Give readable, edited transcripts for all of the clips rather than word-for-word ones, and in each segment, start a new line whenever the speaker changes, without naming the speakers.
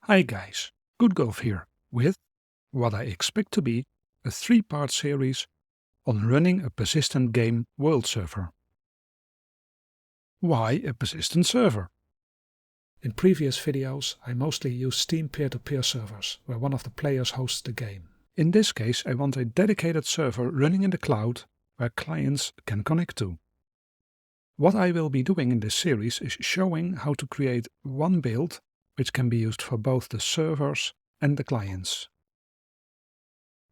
Hi guys, Good Golf here with what I expect to be a 3-part series on running a persistent game world server. Why a persistent server? In previous videos I mostly use Steam peer-to-peer servers where one of the players hosts the game. In this case I want a dedicated server running in the cloud where clients can connect to. What I will be doing in this series is showing how to create one build which can be used for both the servers and the clients.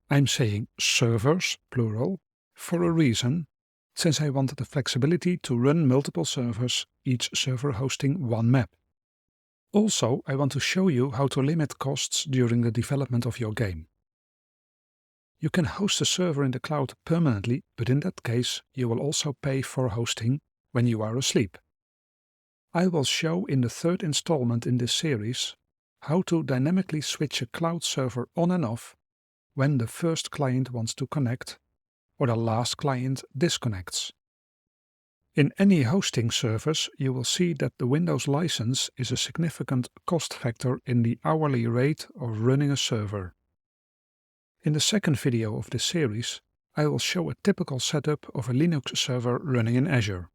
I'm saying servers, plural, for a reason, since I wanted the flexibility to run multiple servers, each server hosting one map. Also, I want to show you how to limit costs during the development of your game. You can host a server in the cloud permanently, but in that case you will also pay for hosting when you are asleep. I will show in the third installment in this series how to dynamically switch a cloud server on and off when the first client wants to connect or the last client disconnects. In any hosting service, you will see that the Windows license is a significant cost factor in the hourly rate of running a server. In the second video of this series, I will show a typical setup of a Linux server running in Azure.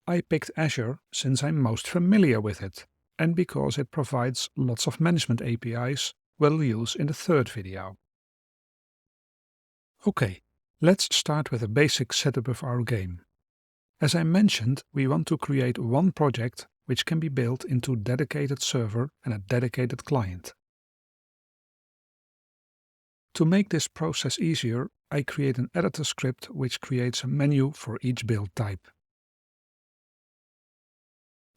I picked Azure since I'm most familiar with it, and because it provides lots of management APIs we'll use in the third video. Okay, let's start with a basic setup of our game. As I mentioned, we want to create one project which can be built into a dedicated server and a dedicated client. To make this process easier, I create an editor script which creates a menu for each build type.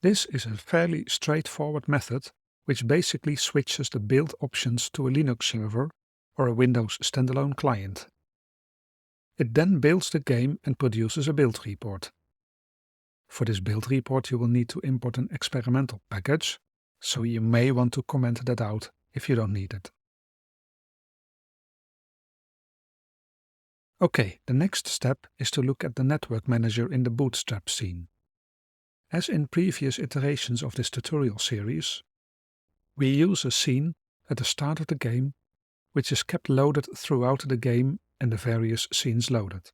This is a fairly straightforward method which basically switches the build options to a Linux server or a Windows standalone client. It then builds the game and produces a build report. For this build report you will need to import an experimental package, so you may want to comment that out if you don't need it. Okay, the next step is to look at the network manager in the Bootstrap scene. As in previous iterations of this tutorial series, we use a scene at the start of the game which is kept loaded throughout the game and the various scenes loaded.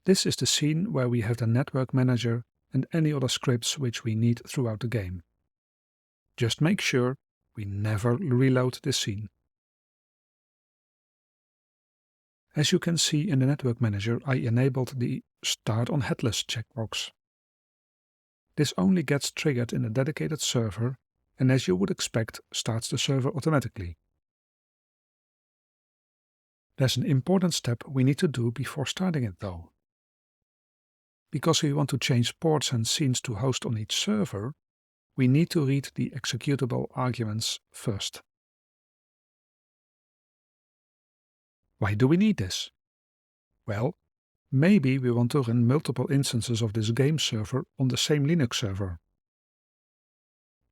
This is the scene where we have the network manager and any other scripts which we need throughout the game. Just make sure we never reload this scene. As you can see in the network manager, I enabled the Start on Headless checkbox. This only gets triggered in a dedicated server and, as you would expect, starts the server automatically. There's an important step we need to do before starting it though. Because we want to change ports and scenes to host on each server, we need to read the executable arguments first. Why do we need this? Well, maybe we want to run multiple instances of this game server on the same Linux server.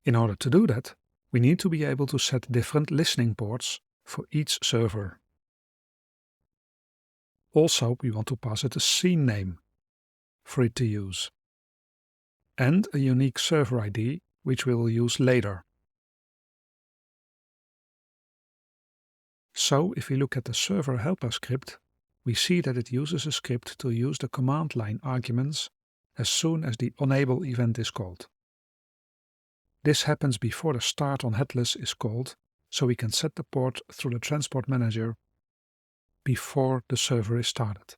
In order to do that, we need to be able to set different listening ports for each server. Also, we want to pass it a scene name for it to use, and a unique server ID which we will use later. So if we look at the server helper script, we see that it uses a script to use the command line arguments as soon as the enable event is called. This happens before the start on headless is called, so we can set the port through the transport manager before the server is started.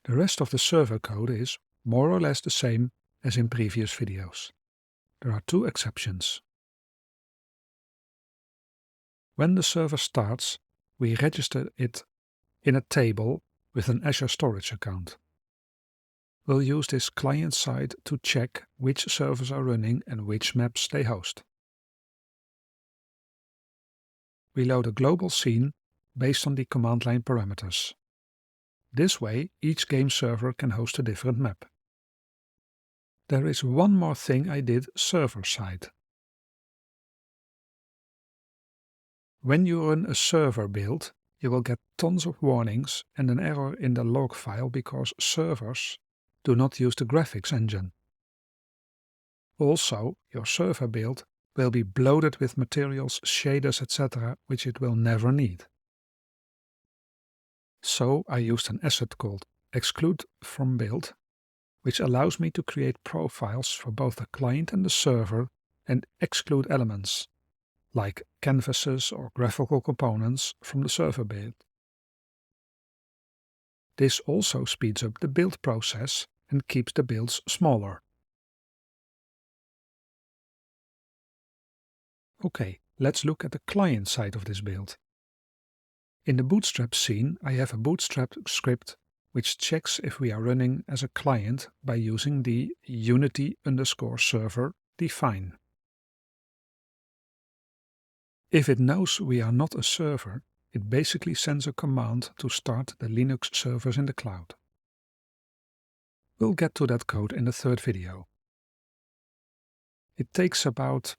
The rest of the server code is more or less the same as in previous videos. There are two exceptions. When the server starts, we register it in a table with an Azure storage account. We'll use this client side to check which servers are running and which maps they host. We load a global scene based on the command line parameters. This way, each game server can host a different map. There is one more thing I did server side. When you run a server build, you will get tons of warnings and an error in the log file because servers do not use the graphics engine. Also, your server build will be bloated with materials, shaders, etc., which it will never need. So I used an asset called Exclude from build, which allows me to create profiles for both the client and the server and exclude elements, like canvases or graphical components from the server build. This also speeds up the build process and keeps the builds smaller. Okay, let's look at the client side of this build. In the Bootstrap scene, I have a Bootstrap script which checks if we are running as a client by using the unity_server define. If it knows we are not a server, it basically sends a command to start the Linux servers in the cloud. We'll get to that code in the third video. It takes about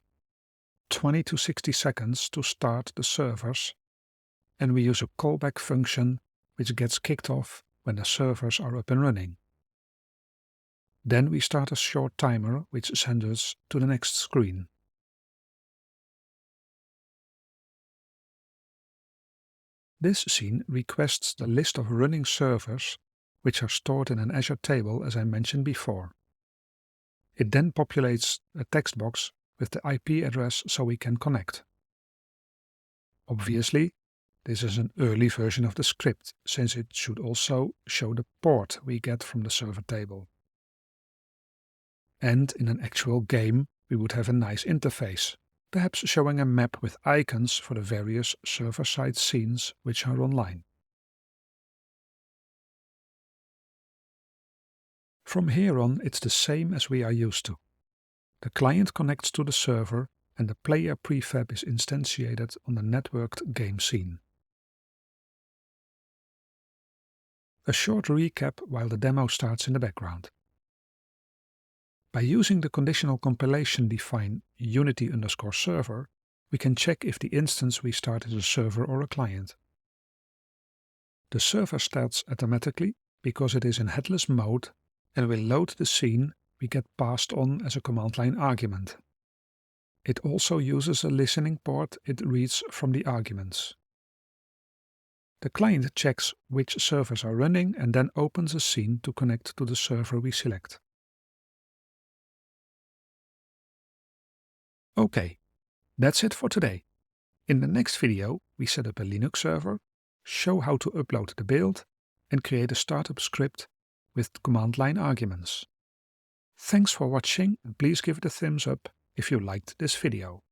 20 to 60 seconds to start the servers, and we use a callback function which gets kicked off when the servers are up and running. Then we start a short timer which sends us to the next screen. This scene requests the list of running servers which are stored in an Azure table as I mentioned before. It then populates a text box with the IP address so we can connect. Obviously, this is an early version of the script, since it should also show the port we get from the server table. And in an actual game, we would have a nice interface, perhaps showing a map with icons for the various server-side scenes which are online. From here on, it's the same as we are used to. The client connects to the server and the player prefab is instantiated on the networked game scene. A short recap while the demo starts in the background. By using the conditional compilation define unity_server, we can check if the instance we start is a server or a client. The server starts automatically because it is in headless mode and will load the scene we get passed on as a command line argument. It also uses a listening port it reads from the arguments. The client checks which servers are running and then opens a scene to connect to the server we select. Okay, that's it for today. In the next video, we set up a Linux server, show how to upload the build, and create a startup script with command line arguments. Thanks for watching and please give it a thumbs up if you liked this video.